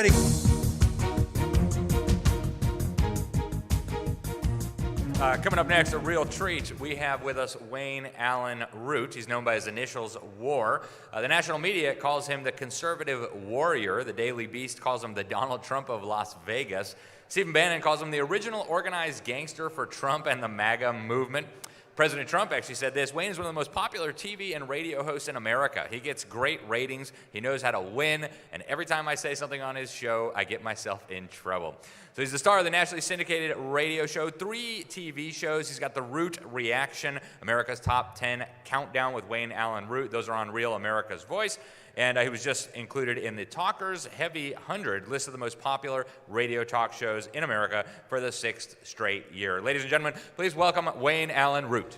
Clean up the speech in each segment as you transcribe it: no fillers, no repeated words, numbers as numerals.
ready. Coming up next, a real treat. We have with us Wayne Allyn Root. He's known by his initials, WAR. The national media calls him the conservative warrior. The Daily Beast calls him the Donald Trump of Las Vegas. Stephen Bannon calls him the original organized gangster for Trump and the MAGA movement. President Trump actually said this: Wayne is one of the most popular TV and radio hosts in America. He gets great ratings, he knows how to win, and every time I say something on his show, I get myself in trouble. So he's the star of the nationally syndicated radio show, 3 TV shows. He's got the Root Reaction, America's Top 10 Countdown with Wayne Allyn Root. Those are on Real America's Voice. And he was just included in the Talkers Heavy 100 list of the most popular radio talk shows in America for the 6th straight year. Ladies and gentlemen, please welcome Wayne Allyn Root.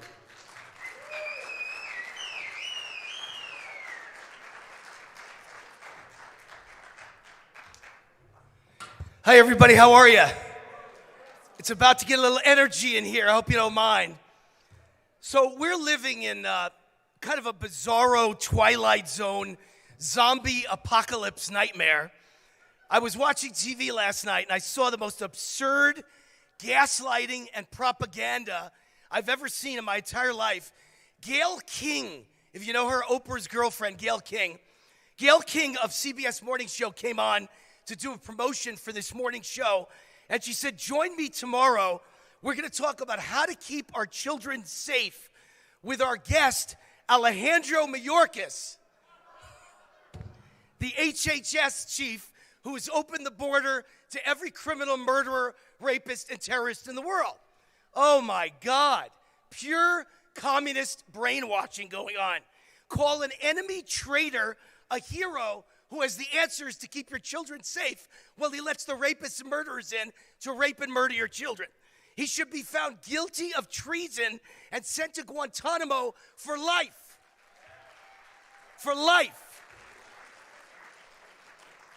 Hi, everybody. How are you? It's about to get a little energy in here. I hope you don't mind. So we're living in kind of a bizarro Twilight Zone zombie apocalypse nightmare. I was watching TV last night, and I saw the most absurd gaslighting and propaganda I've ever seen in my entire life. Gayle King, if you know her, Oprah's girlfriend, Gayle King. Gayle King of CBS Morning Show came on to do a promotion for this morning show, and she said, join me tomorrow. We're going to talk about how to keep our children safe with our guest, Alejandro Mayorkas, the HHS chief who has opened the border to every criminal, murderer, rapist, and terrorist in the world. Oh my God, pure communist brainwashing going on. Call an enemy traitor a hero who has the answers to keep your children safe while he lets the rapists and murderers in to rape and murder your children. He should be found guilty of treason and sent to Guantanamo for life. For life.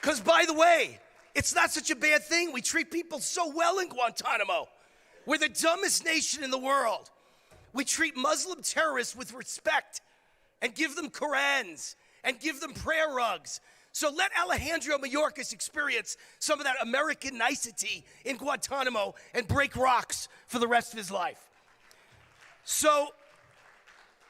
Because, by the way, it's not such a bad thing. We treat people so well in Guantanamo. We're the dumbest nation in the world. We treat Muslim terrorists with respect and give them Korans and give them prayer rugs. So let Alejandro Mayorkas experience some of that American nicety in Guantanamo and break rocks for the rest of his life. So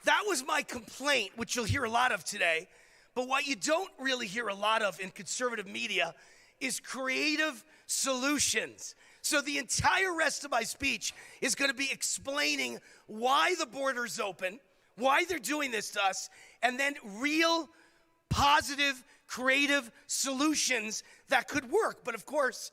that was my complaint, which you'll hear a lot of today. But what you don't really hear a lot of in conservative media is creative solutions. So the entire rest of my speech is going to be explaining why the border's open, why they're doing this to us, and then real, positive, creative solutions that could work. But of course,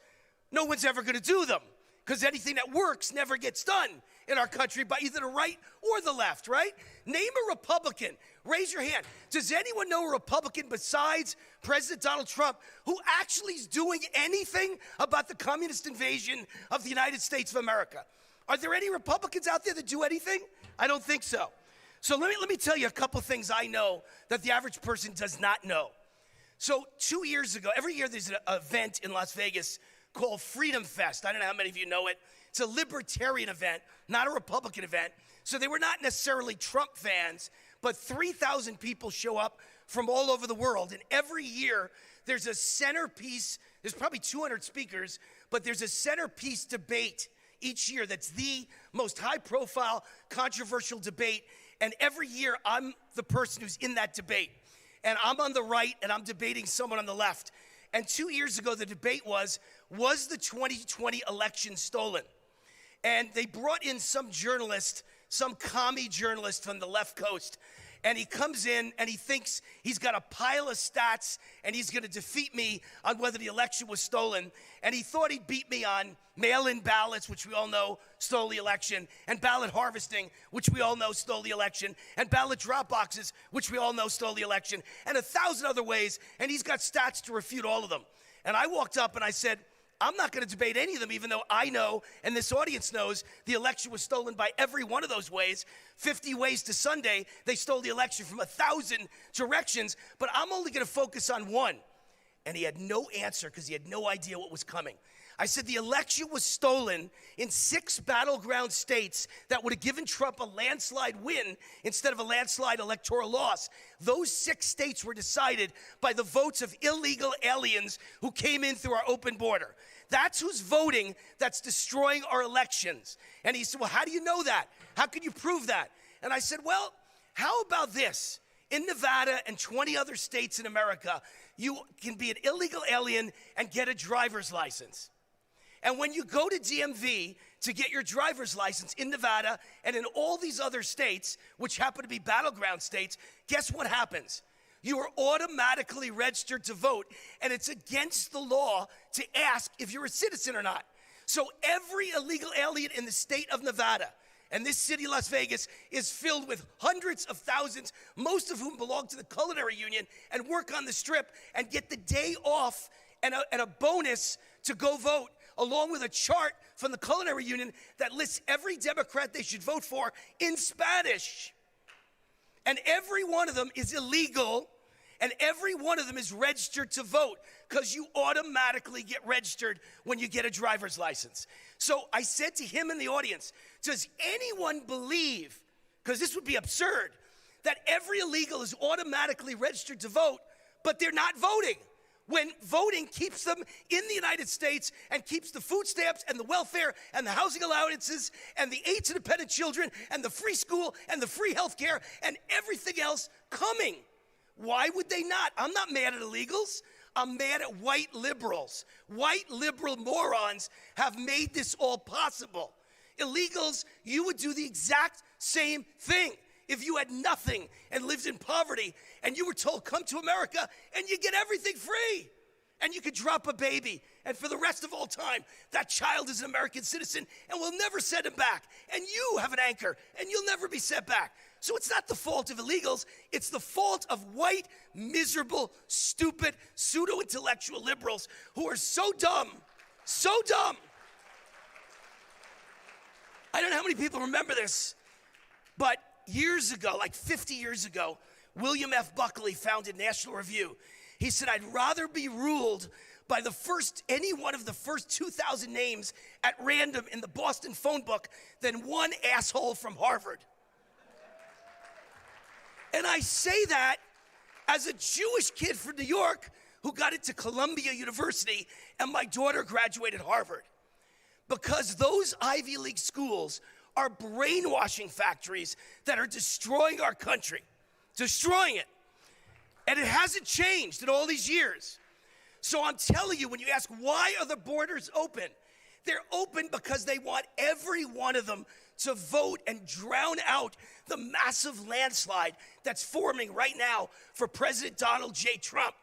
no one's ever going to do them because anything that works never gets done in our country by either the right or the left, right? Name a Republican. Raise your hand. Does anyone know a Republican besides President Donald Trump who actually is doing anything about the communist invasion of the United States of America? Are there any Republicans out there that do anything? I don't think so. So let me tell you a couple things I know that the average person does not know. So 2 years ago, every year there's an event in Las Vegas called Freedom Fest. I don't know how many of you know it. It's a libertarian event, not a Republican event. So they were not necessarily Trump fans, but 3,000 people show up from all over the world. And every year there's a centerpiece. There's probably 200 speakers, but there's a centerpiece debate each year that's the most high-profile, controversial debate. And every year I'm the person who's in that debate. And I'm on the right, and I'm debating someone on the left. And 2 years ago, the debate was the 2020 election stolen? And they brought in some journalist, some commie journalist from the left coast. And he comes in, and he thinks he's got a pile of stats, and he's going to defeat me on whether the election was stolen. And he thought he'd beat me on mail-in ballots, which we all know stole the election, and ballot harvesting, which we all know stole the election, and ballot drop boxes, which we all know stole the election, and 1,000 other ways, and he's got stats to refute all of them. And I walked up and I said, I'm not going to debate any of them, even though I know, and this audience knows, the election was stolen by every one of those ways. 50 ways to Sunday, they stole the election from 1,000 directions, but I'm only going to focus on one. And he had no answer because he had no idea what was coming. I said the election was stolen in 6 battleground states that would have given Trump a landslide win instead of a landslide electoral loss. Those 6 states were decided by the votes of illegal aliens who came in through our open border. That's who's voting that's destroying our elections. And he said, well, how do you know that? How can you prove that? And I said, well, how about this? In Nevada and 20 other states in America, you can be an illegal alien and get a driver's license. And when you go to DMV to get your driver's license in Nevada and in all these other states, which happen to be battleground states, guess what happens? You are automatically registered to vote, and it's against the law to ask if you're a citizen or not. So every illegal alien in the state of Nevada, and this city, Las Vegas, is filled with hundreds of thousands, most of whom belong to the culinary union and work on the Strip and get the day off and a bonus to go vote, along with a chart from the culinary union that lists every Democrat they should vote for in Spanish. And every one of them is illegal, and every one of them is registered to vote because you automatically get registered when you get a driver's license. So I said to him in the audience, does anyone believe, because this would be absurd, that every illegal is automatically registered to vote, but they're not voting? When voting keeps them in the United States and keeps the food stamps and the welfare and the housing allowances and the aid to dependent children and the free school and the free health care and everything else coming. Why would they not? I'm not mad at illegals. I'm mad at white liberals. White liberal morons have made this all possible. Illegals, you would do the exact same thing if you had nothing and lived in poverty and you were told, come to America and you get everything free. And you could drop a baby, and for the rest of all time, that child is an American citizen, and we'll never send him back. And you have an anchor, and you'll never be sent back. So it's not the fault of illegals. It's the fault of white, miserable, stupid, pseudo-intellectual liberals who are so dumb, so dumb. I don't know how many people remember this, but years ago, like 50 years ago, William F. Buckley founded National Review. He said, I'd rather be ruled by any one of the first 2,000 names at random in the Boston phone book than one asshole from Harvard. And I say that as a Jewish kid from New York who got into Columbia University, and my daughter graduated Harvard. Because those Ivy League schools are brainwashing factories that are destroying our country, destroying it. And it hasn't changed in all these years. So I'm telling you, when you ask why are the borders open, they're open because they want every one of them to vote and drown out the massive landslide that's forming right now for President Donald J. Trump.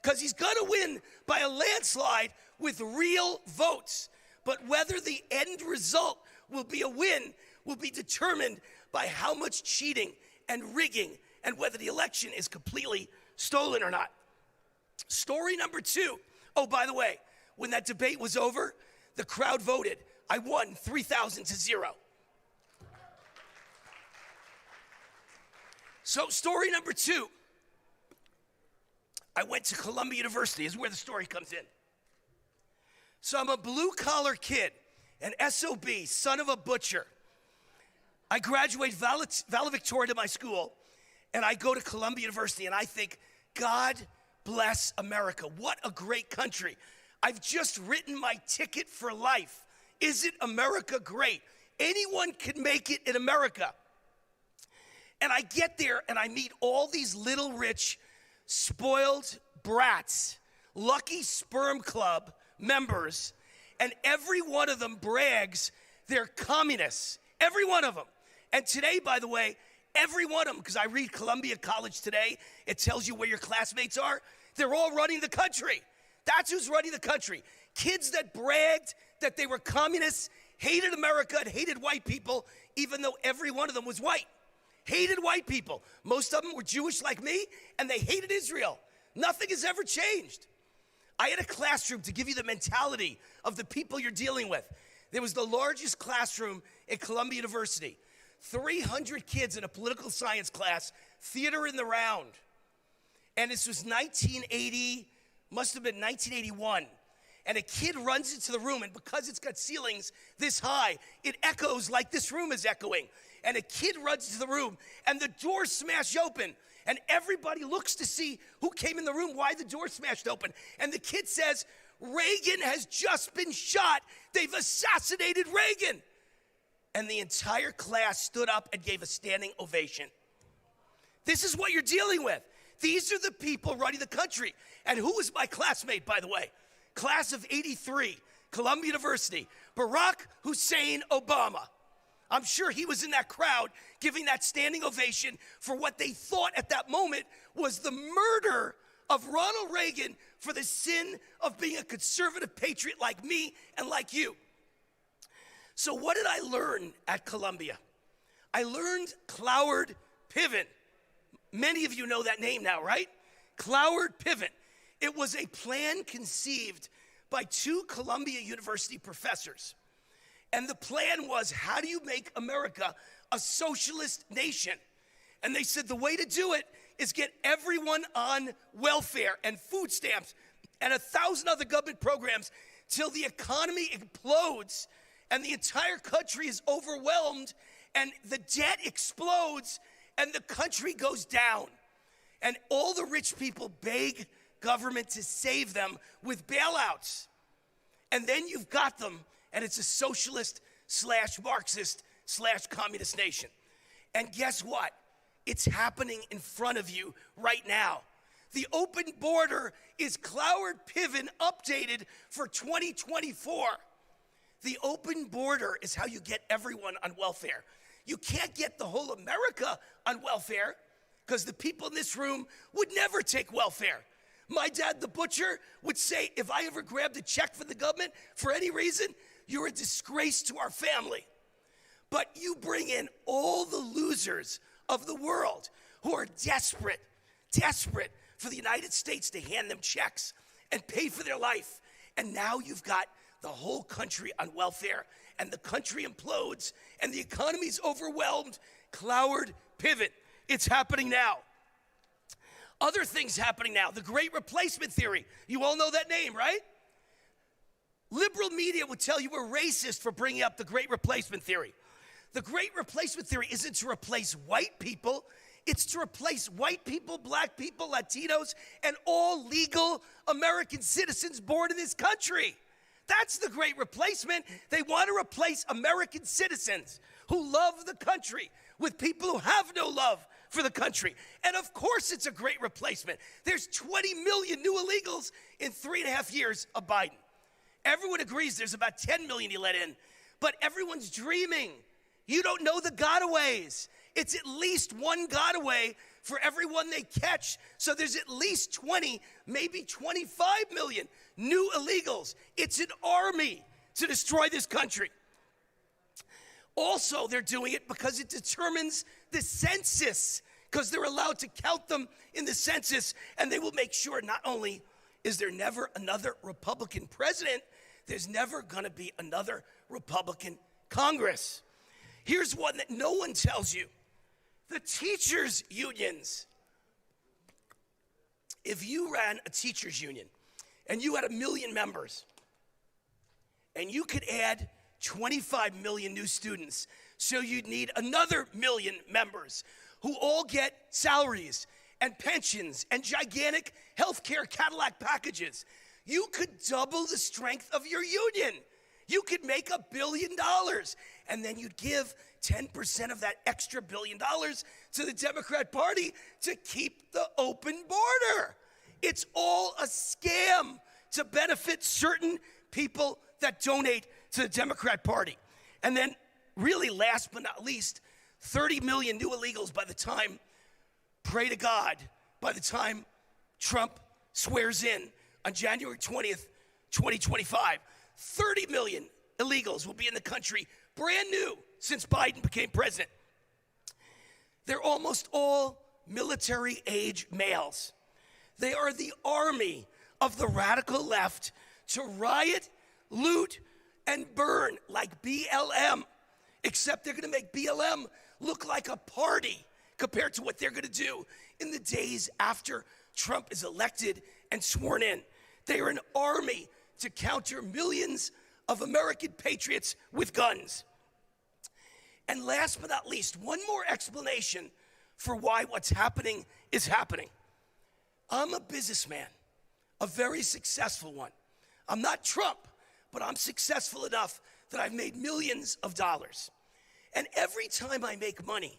Because he's gonna win by a landslide with real votes. But whether the end result will be a win will be determined by how much cheating and rigging and whether the election is completely stolen or not. Story number 2. Oh, by the way, when that debate was over, the crowd voted. I won 3,000 to 0. So story number 2. I went to Columbia University, is where the story comes in. So I'm a blue-collar kid, an SOB, son of a butcher. I graduate valedictorian of my school, and I go to Columbia University, and I think, God bless America. What a great country. I've just written my ticket for life. Isn't America great? Anyone can make it in America. And I get there, and I meet all these little rich, spoiled brats, Lucky Sperm Club members, and every one of them brags they're communists. Every one of them. And today, by the way, every one of them, because I read Columbia College Today, it tells you where your classmates are. They're all running the country. That's who's running the country. Kids that bragged that they were communists, hated America and hated white people, even though every one of them was white. Hated white people. Most of them were Jewish like me, and they hated Israel. Nothing has ever changed. I had a classroom to give you the mentality of the people you're dealing with. There was the largest classroom at Columbia University. 300 kids in a political science class, theater in the round. And this was 1980, Must have been 1981. And a kid runs into the room, and because it's got ceilings this high, it echoes like this room is echoing. And a kid runs into the room, and the door smashed open. And everybody looks to see who came in the room, why the door smashed open. And the kid says, Reagan has just been shot. They've assassinated Reagan. And the entire class stood up and gave a standing ovation. This is what you're dealing with. These are the people running the country. And who was my classmate, by the way? Class of 83, Columbia University, Barack Hussein Obama. I'm sure he was in that crowd giving that standing ovation for what they thought at that moment was the murder of Ronald Reagan for the sin of being a conservative patriot like me and like you. So what did I learn at Columbia? I learned Cloward Piven. Many of you know that name now, right? Cloward Piven. It was a plan conceived by two Columbia University professors. And the plan was, how do you make America a socialist nation? And they said the way to do it is get everyone on welfare and food stamps and 1,000 other government programs till the economy implodes and the entire country is overwhelmed and the debt explodes and the country goes down. And all the rich people beg government to save them with bailouts. And then you've got them, and it's a socialist / Marxist / communist nation. And guess what? It's happening in front of you right now. The open border is Cloward Piven updated for 2024. The open border is how you get everyone on welfare. You can't get the whole America on welfare because the people in this room would never take welfare. My dad, the butcher, would say, if I ever grabbed a check from the government for any reason, you're a disgrace to our family. But you bring in all the losers of the world who are desperate for the United States to hand them checks and pay for their life. And now you've got the whole country on welfare, and the country implodes, and the economy's overwhelmed. Cloward Piven. It's happening now. Other things happening now. The Great Replacement Theory. You all know that name, right? Liberal media would tell you we're racist for bringing up the Great Replacement Theory. The Great Replacement Theory isn't to replace white people. It's to replace white people, black people, Latinos, and all legal American citizens born in this country. That's the Great Replacement. They want to replace American citizens who love the country with people who have no love for the country. And of course it's a great replacement. There's 20 million new illegals in 3.5 years of Biden. Everyone agrees there's about 10 million he let in, but everyone's dreaming. You don't know the gotaways. It's at least one gotaway for everyone they catch. So there's at least 20, maybe 25 million new illegals. It's an army to destroy this country. Also, they're doing it because it determines the census, because they're allowed to count them in the census, and they will make sure not only is there never another Republican president, there's never going to be another Republican Congress. Here's one that no one tells you. The teachers' unions. If you ran a teachers' union and you had 1 million members and you could add 25 million new students, so you'd need another 1 million members who all get salaries and pensions and gigantic healthcare Cadillac packages. You could double the strength of your union. You could make $1 billion, and then you'd give 10% of that extra $1 billion to the Democrat Party to keep the open border. It's all a scam to benefit certain people that donate to the Democrat Party. And then, really last but not least, 30 million new illegals by the time, pray to God, by the time Trump swears in on January 20th, 2025. 30 million illegals will be in the country, brand new since Biden became president. They're almost all military-age males. They are the army of the radical left to riot, loot, and burn like BLM, except they're gonna make BLM look like a party compared to what they're gonna do in the days after Trump is elected and sworn in. They are an army to counter millions of American patriots with guns. And last but not least, one more explanation for why what's happening is happening. I'm a businessman, a very successful one. I'm not Trump, but I'm successful enough that I've made millions of dollars. And every time I make money,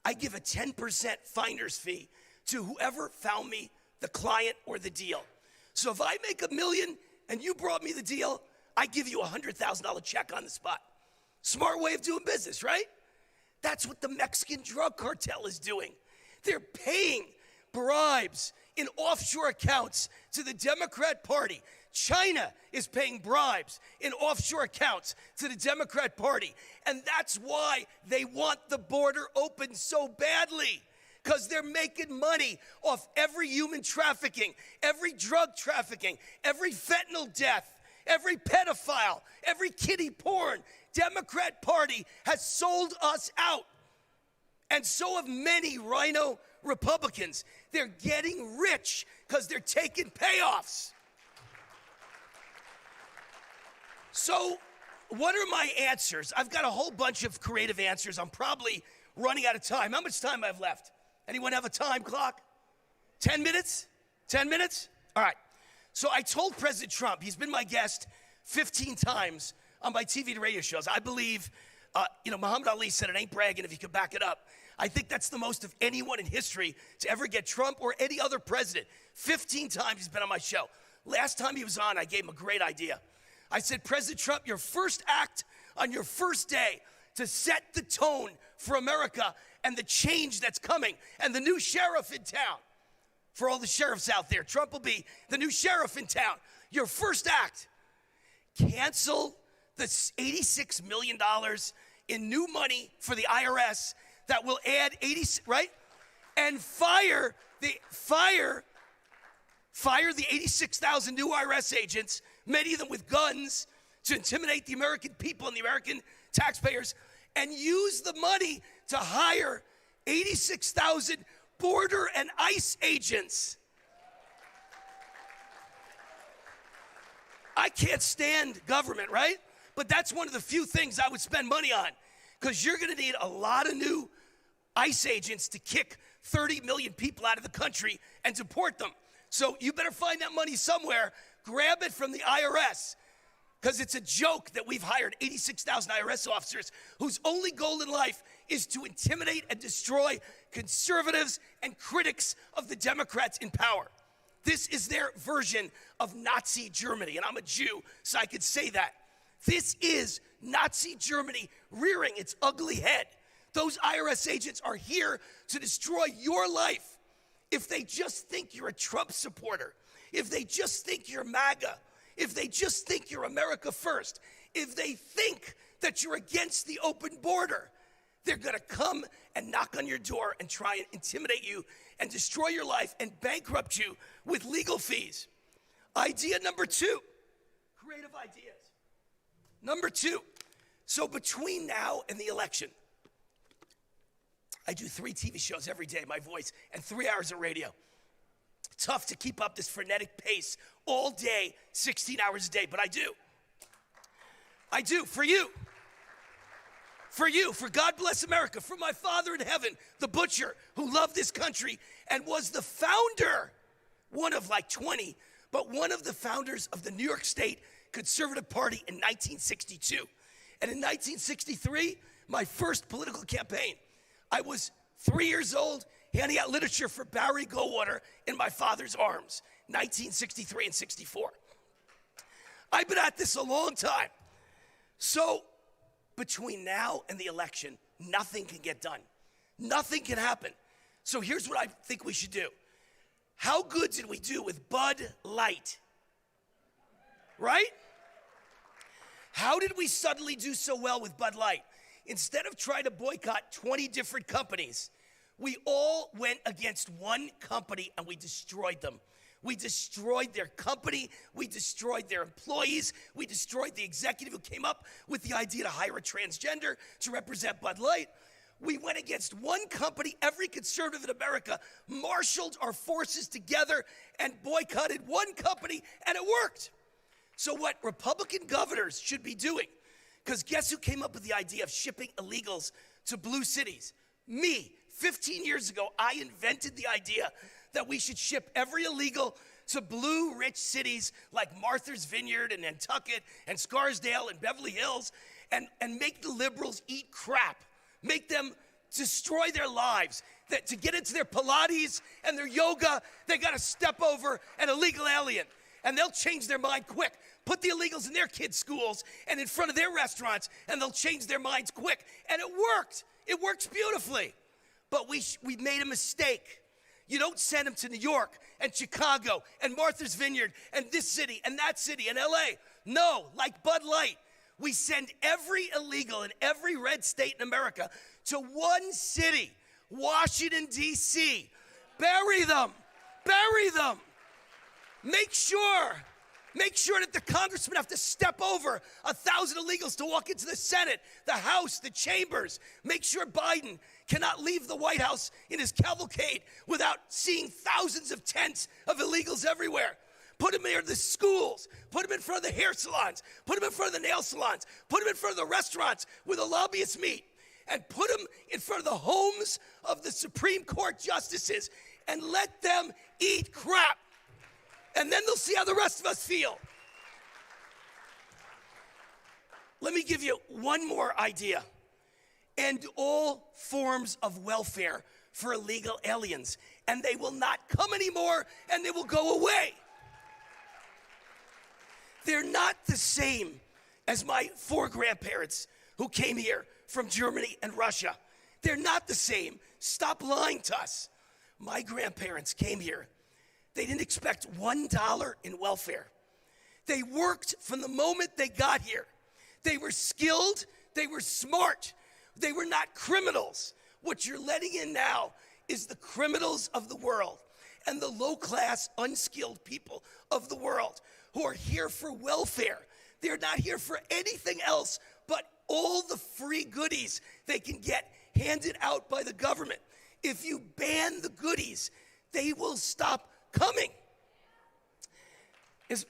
I give a 10% finder's fee to whoever found me the client or the deal. So if I make $1 million and you brought me the deal, I give you a $100,000 check on the spot. Smart way of doing business, right? That's what the Mexican drug cartel is doing. They're paying bribes in offshore accounts to the Democrat Party. China is paying bribes in offshore accounts to the Democrat Party. And that's why they want the border open so badly, because they're making money off every human trafficking, every drug trafficking, every fentanyl death, every pedophile, every kiddie porn. Democrat Party has sold us out. And so have many rhino Republicans. They're getting rich because they're taking payoffs. So what are my answers? I've got a whole bunch of creative answers. I'm probably running out of time. How much time I have left? Anyone have a time clock? 10 minutes? 10 minutes? All right. So I told President Trump, he's been my guest 15 times on my TV and radio shows. I believe, Muhammad Ali said it ain't bragging if you can back it up. I think that's the most of anyone in history to ever get Trump or any other president. 15 times he's been on my show. Last time he was on, I gave him a great idea. I said, President Trump, your first act on your first day to set the tone for America and the change that's coming and the new sheriff in town. For all the sheriffs out there, Trump will be the new sheriff in town. Your first act, cancel the $86 million in new money for the IRS that will add 80, right? And fire the 86,000 new IRS agents, many of them with guns, to intimidate the American people and the American taxpayers, and use the money to hire 86,000 border and ICE agents. I can't stand government, right? But that's one of the few things I would spend money on, because you're going to need a lot of new ICE agents to kick 30 million people out of the country and deport them. So you better find that money somewhere, grab it from the IRS, because it's a joke that we've hired 86,000 IRS officers whose only goal in life is to intimidate and destroy conservatives and critics of the Democrats in power. This is their version of Nazi Germany, and I'm a Jew, so I could say that. This is Nazi Germany rearing its ugly head. Those IRS agents are here to destroy your life. If they just think you're a Trump supporter, if they just think you're MAGA, if they just think you're America first, if they think that you're against the open border, they're gonna come and knock on your door and try and intimidate you and destroy your life and bankrupt you with legal fees. Idea number two, creative ideas. Number two, so between now and the election, I do 3 TV shows every day, my voice, and 3 hours of radio. Tough to keep up this frenetic pace all day, 16 hours a day, but I do. I do, for you. For you, for God bless America, for my Father in heaven, the butcher who loved this country and was the founder, one of like 20, but one of the founders of the New York State Conservative Party in 1962. And in 1963, my first political campaign, I was 3 years old, handing out literature for Barry Goldwater in my father's arms, 1963 and 64. I've been at this a long time. So between now and the election, nothing can get done. Nothing can happen. So here's what I think we should do. How good did we do with Bud Light? Right? How did we suddenly do so well with Bud Light? Instead of trying to boycott 20 different companies, we all went against one company and we destroyed them. We destroyed their company. We destroyed their employees. We destroyed the executive who came up with the idea to hire a transgender to represent Bud Light. We went against one company. Every conservative in America marshaled our forces together and boycotted one company, and it worked. So what Republican governors should be doing, because guess who came up with the idea of shipping illegals to blue cities? Me. 15 years ago, I invented the idea that we should ship every illegal to blue rich cities like Martha's Vineyard and Nantucket and Scarsdale and Beverly Hills and make the liberals eat crap. Make them destroy their lives. That to get into their Pilates and their yoga, they got to step over an illegal alien. And they'll change their mind quick. Put the illegals in their kids' schools and in front of their restaurants, and they'll change their minds quick. And it worked. It works beautifully. But we made a mistake. You don't send them to New York and Chicago and Martha's Vineyard and this city and that city and LA. No, like Bud Light, we send every illegal in every red state in America to one city, Washington, D.C. Bury them. Bury them. Make sure that the congressmen have to step over 1,000 illegals to walk into the Senate, the House, the chambers. Make sure Biden cannot leave the White House in his cavalcade without seeing thousands of tents of illegals everywhere. Put him near the schools. Put him in front of the hair salons. Put him in front of the nail salons. Put him in front of the restaurants where the lobbyists meet. And put him in front of the homes of the Supreme Court justices and let them eat crap. And then they'll see how the rest of us feel. Let me give you one more idea. End all forms of welfare for illegal aliens, and they will not come anymore, and they will go away. They're not the same as my 4 grandparents who came here from Germany and Russia. They're not the same. Stop lying to us. My grandparents came here. They didn't expect $1 in welfare. They worked from the moment they got here. They were skilled. They were smart. They were not criminals. What you're letting in now is the criminals of the world and the low-class, unskilled people of the world who are here for welfare. They're not here for anything else but all the free goodies they can get handed out by the government. If you ban the goodies, they will stop coming. Is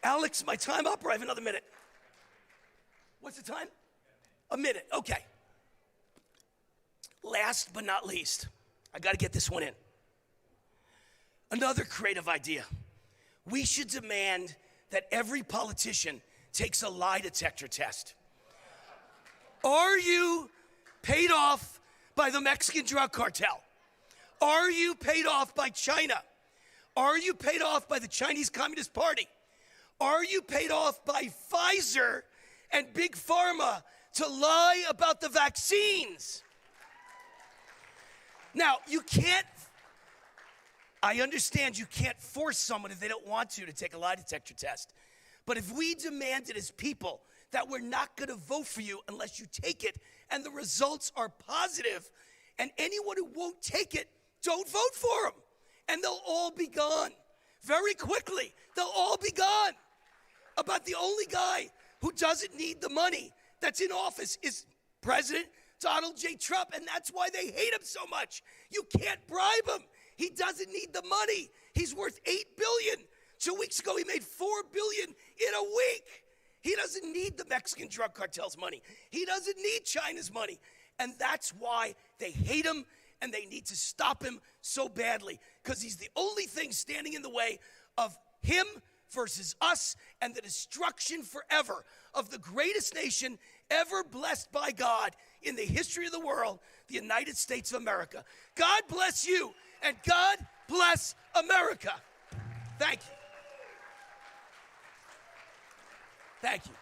Alex, my time up, or I have another minute? What's the time? A minute, okay. Last but not least, I gotta get this one in. Another creative idea. We should demand that every politician takes a lie detector test. Are you paid off by the Mexican drug cartel? Are you paid off by China? Are you paid off by the Chinese Communist Party? Are you paid off by Pfizer and Big Pharma to lie about the vaccines? Now, I understand you can't force someone if they don't want to take a lie detector test. But if we demanded as people that we're not going to vote for you unless you take it, and the results are positive, and anyone who won't take it, don't vote for them. And they'll all be gone. Very quickly, they'll all be gone. About the only guy who doesn't need the money that's in office is President Donald J. Trump, and that's why they hate him so much. You can't bribe him. He doesn't need the money. He's worth $8 billion. 2 weeks ago, he made $4 billion in a week. He doesn't need the Mexican drug cartel's money. He doesn't need China's money. And that's why they hate him, and they need to stop him so badly, because he's the only thing standing in the way of him versus us and the destruction forever of the greatest nation ever blessed by God in the history of the world, the United States of America. God bless you, and God bless America. Thank you. Thank you.